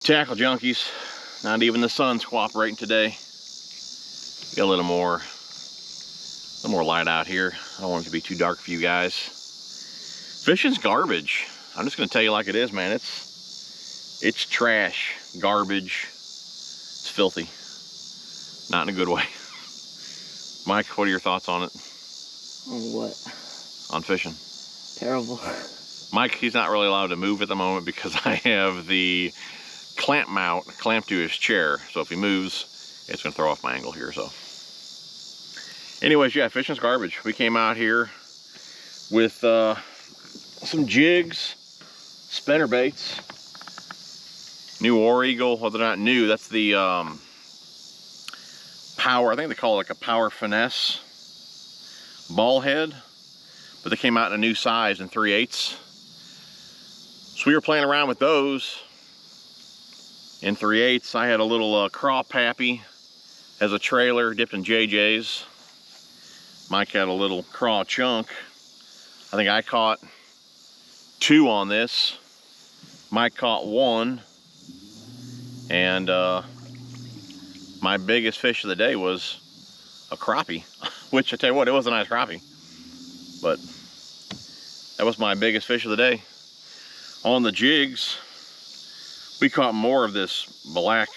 Tackle junkies, not even the sun's cooperating today. Got a little more light out here. I don't want it to be too dark for you guys. Fishing's garbage. I'm just gonna tell you like it is, man. It's trash, garbage. It's filthy. Not in a good way. Mike, what are your thoughts on it? On what? On fishing. Terrible. Mike, he's not really allowed to move at the moment because I have the clamp mount clamped to his chair. So if he moves, it's gonna throw off my angle here, so. Anyways, yeah, fishing's garbage. We came out here with some jigs, spinner baits, new War Eagle. Well, they're not new. That's the power, I think they call it like a power finesse ball head, but they came out in a new size in 3/8. So we were playing around with those in 3/8. I had a little craw pappy as a trailer dipped in JJ's. Mike had a little craw chunk. I think I caught 2 on this. Mike caught 1. And my biggest fish of the day was a crappie, which I tell you what, it was a nice crappie. But that was my biggest fish of the day. On the jigs, we caught more of this black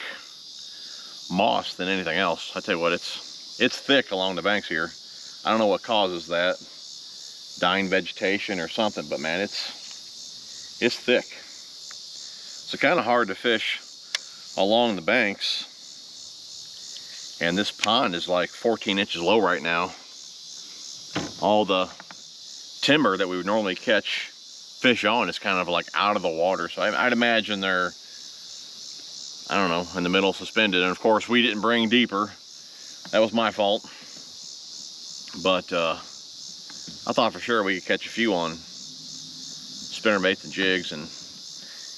moss than anything else. I tell you what, it's thick along the banks here. I don't know what causes that, dying vegetation or something, but man, it's thick. So kind of hard to fish along the banks. And this pond is like 14 inches low right now. All the timber that we would normally catch fish on is kind of like out of the water. So I'd imagine they're, I don't know, in the middle suspended. And of course we didn't bring deeper. That was my fault. But I thought for sure we could catch a few on spinner baits and jigs, and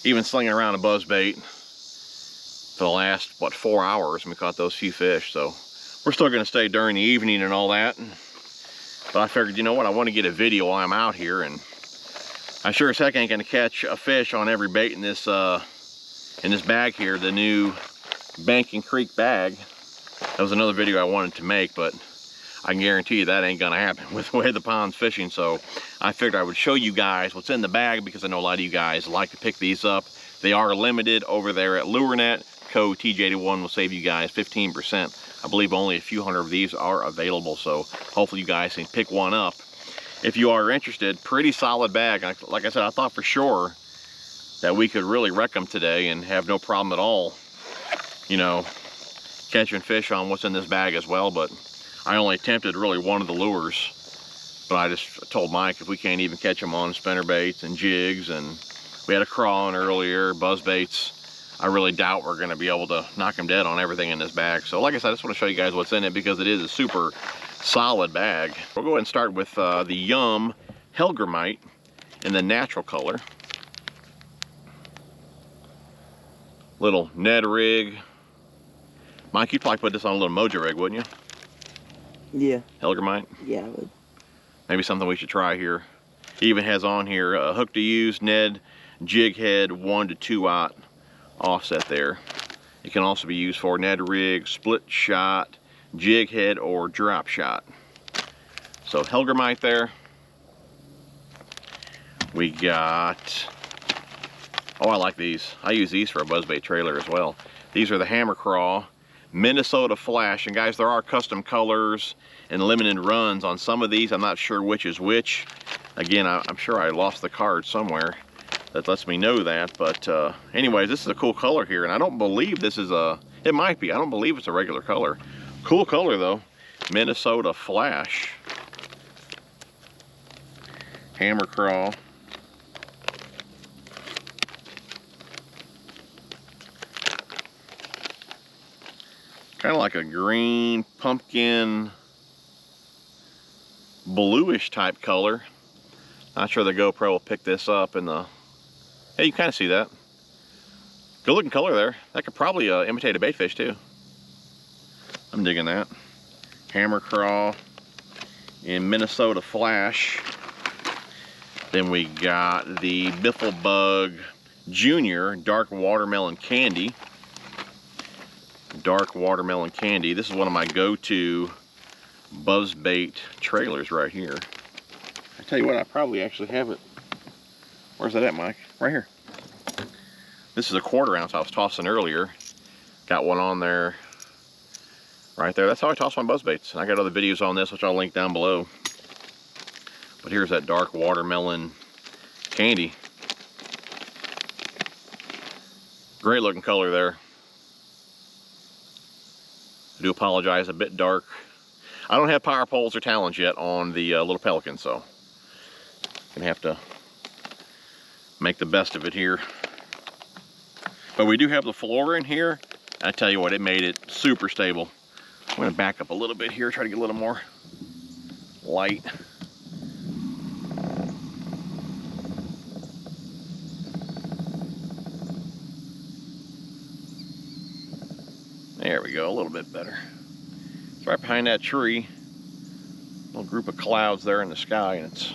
even slinging around a buzz bait for the last, what, 4 hours, and we caught those few fish. So we're still gonna stay during the evening and all that. But I figured, you know what, I want to get a video while I'm out here, and I sure as heck ain't gonna catch a fish on every bait in this bag here, the new Banking Creek bag. That was another video I wanted to make, but I can guarantee you that ain't gonna happen with the way the pond's fishing. So I figured I would show you guys what's in the bag, because I know a lot of you guys like to pick these up. They are limited over there at Lurenet. Code TJ81 will save you guys 15%. I believe only a few hundred of these are available, so hopefully you guys can pick one up if you are interested. Pretty solid bag. Like I said, I thought for sure that we could really wreck them today and have no problem at all, you know, catching fish on what's in this bag as well. But I only attempted really one of the lures, but I just told Mike if we can't even catch them on spinner baits and jigs, and we had a craw on earlier, buzz baits, I really doubt we're gonna be able to knock them dead on everything in this bag. So like I said, I just want to show you guys what's in it, because it is a super solid bag. We'll go ahead and start with the Yum Helgramite in the natural color. Little Ned rig. Mike, you'd probably put this on a little Mojo rig, wouldn't you? Yeah. Helgramite? Yeah, I would. Maybe something we should try here. He even has on here a hook to use, Ned jig head, 1 to 2/0 offset there. It can also be used for Ned rig, split shot, jig head, or drop shot. So Helgramite there. We got, oh, I like these. I use these for a buzzbait trailer as well. These are the Hammer Craw Minnesota Flash, and guys, there are custom colors and limited runs on some of these. I'm not sure which is which. Again, I'm sure I lost the card somewhere that lets me know that, but anyways, this is a cool color here, and I don't believe this is a, it might be, I don't believe it's a regular color. Cool color though, Minnesota Flash. Hammer Craw. Kind of like a green pumpkin bluish type color. Not sure the GoPro will pick this up in the, hey, you kind of see that. Good looking color there. That could probably imitate a bait fish too. I'm digging that. Hammer Craw in Minnesota Flash. Then we got the Biffle Bug Junior Dark Watermelon Candy. Dark Watermelon Candy. This is one of my go-to buzzbait trailers right here. I tell you what, I probably actually have it. Where's that at, Mike? Right here. This is a 1/4 ounce I was tossing earlier. Got one on there, right there. That's how I toss my buzzbaits. And I got other videos on this, which I'll link down below. But here's that Dark Watermelon Candy. Great looking color there. I do apologize, a bit dark. I don't have power poles or talons yet on the little Pelican, so gonna have to make the best of it here. But we do have the floor in here. I tell you what, it made it super stable. I'm gonna back up a little bit here, try to get a little more light. There we go, a little bit better. It's right behind that tree. Little group of clouds there in the sky, and it's...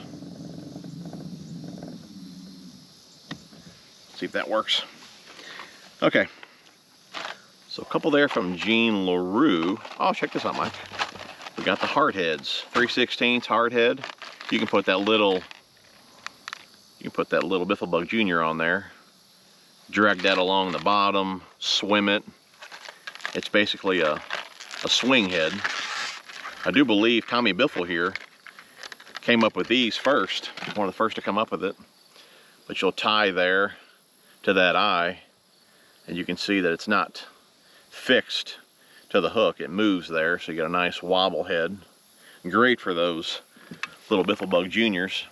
see if that works. Okay. So a couple there from Jean LaRue. Oh, check this out, Mike. We got the hard heads. 3/16 hard head. You can put that little Bifflebug Junior on there. Drag that along the bottom, swim it. It's basically a swing head. I do believe Tommy Biffle here came up with these first. One of the first to come up with it. But you'll tie there to that eye, and you can see that it's not fixed to the hook. It moves there, so you get a nice wobble head. Great for those little Bifflebug Juniors.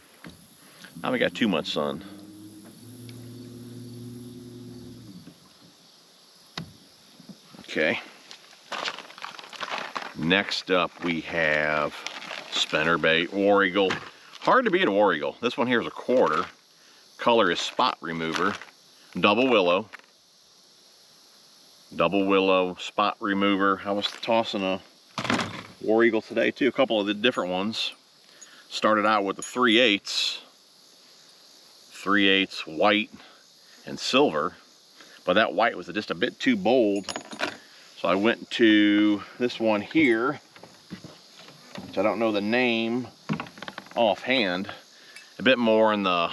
Now we got 2 months sun. Okay. Next up we have spinnerbait, War Eagle. Hard to beat a War Eagle. This one here is a 1/4. Color is Spot Remover. Double willow. Double willow spot remover. I was tossing a War Eagle today too, a couple of the different ones. Started out with the 3/8. 3/8 white and silver, but that white was just a bit too bold. So I went to this one here, which I don't know the name offhand. A bit more in the,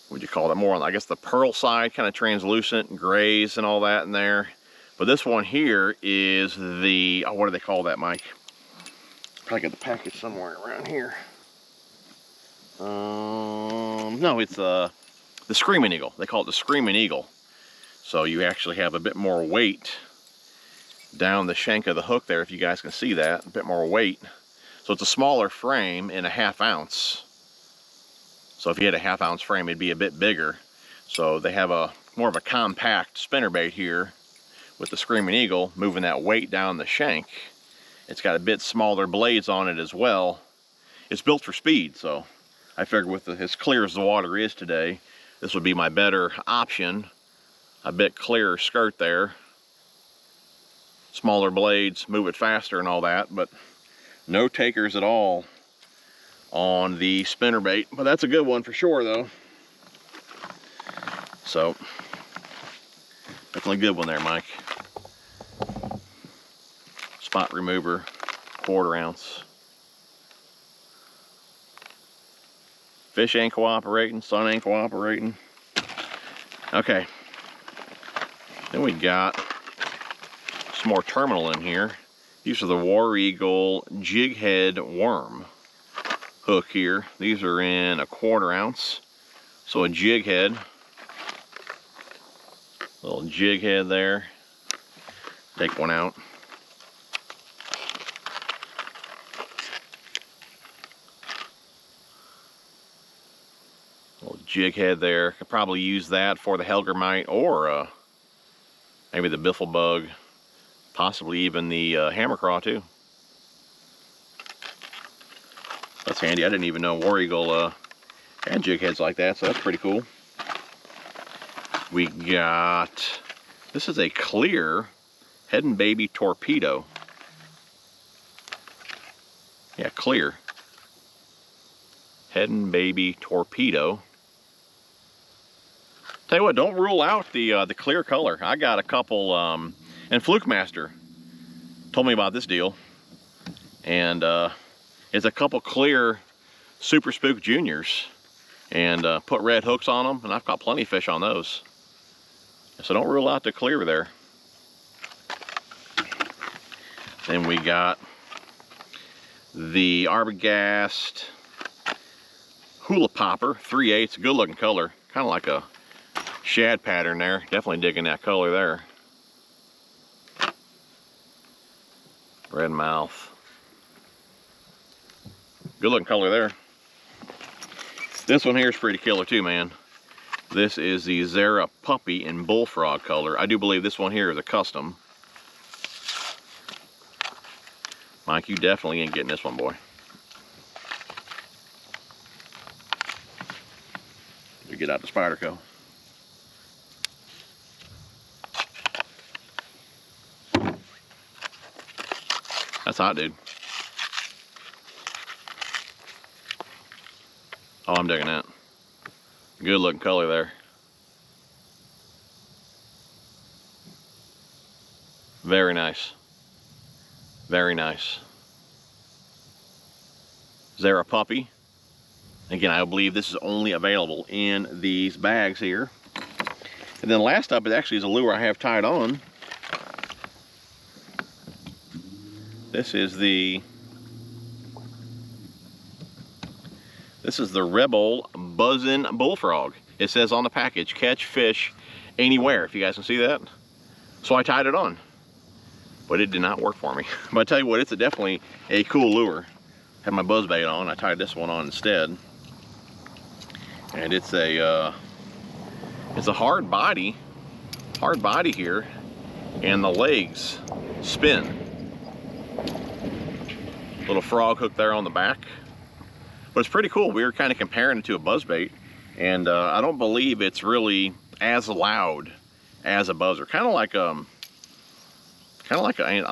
what'd you call that, more on, I guess, the pearl side, kind of translucent grays and all that in there. But this one here is the, oh, what do they call that, Mike? Probably got the package somewhere around here. No, it's the Screaming Eagle. They call it the Screaming Eagle. So you actually have a bit more weight down the shank of the hook there, if you guys can see that, a bit more weight. So it's a smaller frame in a 1/2 ounce. So if you had a 1/2 ounce frame, it'd be a bit bigger. So they have a more of a compact spinnerbait here with the Screaming Eagle, moving that weight down the shank. It's got a bit smaller blades on it as well. It's built for speed, so I figured with as clear as the water is today, this would be my better option. A bit clearer skirt there. Smaller blades, move it faster and all that, but no takers at all on the spinnerbait. But that's a good one for sure though. So, definitely a good one there, Mike. Spot remover, 1/4 ounce. Fish ain't cooperating, sun ain't cooperating. Okay. Then we got some more terminal in here. These are the War Eagle jig head worm hook here. These are in a 1/4 ounce. So a jig head. Little jig head there. Take one out. Little jig head there. Could probably use that for the Helgermite or maybe the Bifflebug, possibly even the Hammercraw too. That's handy. I didn't even know War Eagle had jig heads like that, so that's pretty cool. We got, this is a clear Head and Baby torpedo. Yeah, clear Head and Baby torpedo. Tell you what, don't rule out the clear color. I got a couple, and Fluke Master told me about this deal, and it's a couple clear Super Spook Juniors, and put red hooks on them, and I've caught plenty of fish on those. So don't rule out the clear there. Then we got the Arbogast Hula Popper 3/8, good looking color, kind of like a shad pattern there. Definitely digging that color there. Red mouth, good looking color there. This one here is pretty killer too, man. This is the Zara Puppy in Bullfrog color. I do believe this one here is a custom. Mike, you definitely ain't getting this one, boy. We get out the Spyderco. That's hot, dude. Oh, I'm digging that. Good looking color there. Very nice. Very nice. Zara Puppy. Again, I believe this is only available in these bags here. And then last up, it actually is a lure I have tied on. This is the Rebel Buzzin' Bullfrog. It says on the package, catch fish anywhere, if you guys can see that. So I tied it on, but it did not work for me. But I tell you what, it's definitely a cool lure. Had my buzz bait on, I tied this one on instead. And it's a hard body here, and the legs spin. Little frog hook there on the back. But it's pretty cool. We were kind of comparing it to a buzzbait, and I don't believe it's really as loud as a buzzer. Kind of like I'm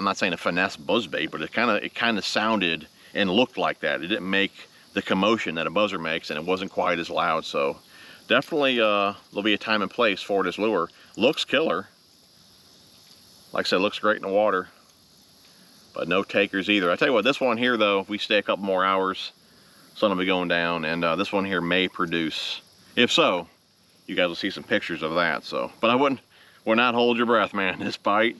not saying a finesse buzzbait, but it kind of sounded and looked like that. It didn't make the commotion that a buzzer makes, and it wasn't quite as loud. So definitely there'll be a time and place for this lure. Looks killer. Like I said, looks great in the water, but no takers either. I tell you what, this one here though, if we stay a couple more hours, sun will be going down, and this one here may produce. If so, you guys will see some pictures of that. So, but I would not hold your breath, man. This bite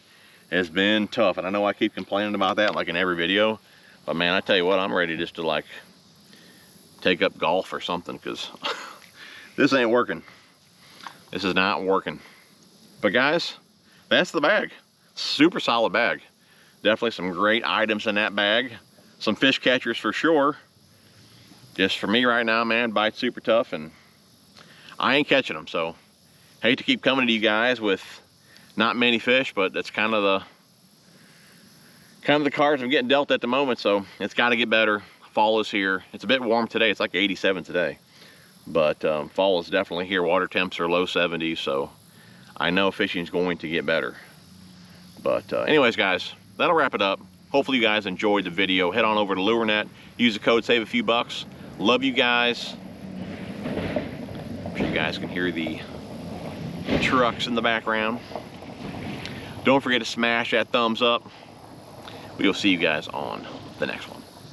has been tough, and I know I keep complaining about that like in every video, but man, I tell you what, I'm ready just to like take up golf or something, because this ain't working. This is not working. But guys, that's the bag. Super solid bag. Definitely some great items in that bag. Some fish catchers for sure. Just for me right now, man, bite's super tough, and I ain't catching them. So hate to keep coming to you guys with not many fish, but that's kind of the cards I'm getting dealt at the moment. So it's got to get better. Fall is here. It's a bit warm today. It's like 87 today, but fall is definitely here. Water temps are low 70s, so I know fishing is going to get better. But anyways, guys, that'll wrap it up. Hopefully you guys enjoyed the video. Head on over to Lurenet. Use the code, save a few bucks. Love you guys. I'm sure you guys can hear the trucks in the background. Don't forget to smash that thumbs up. We will see you guys on the next one.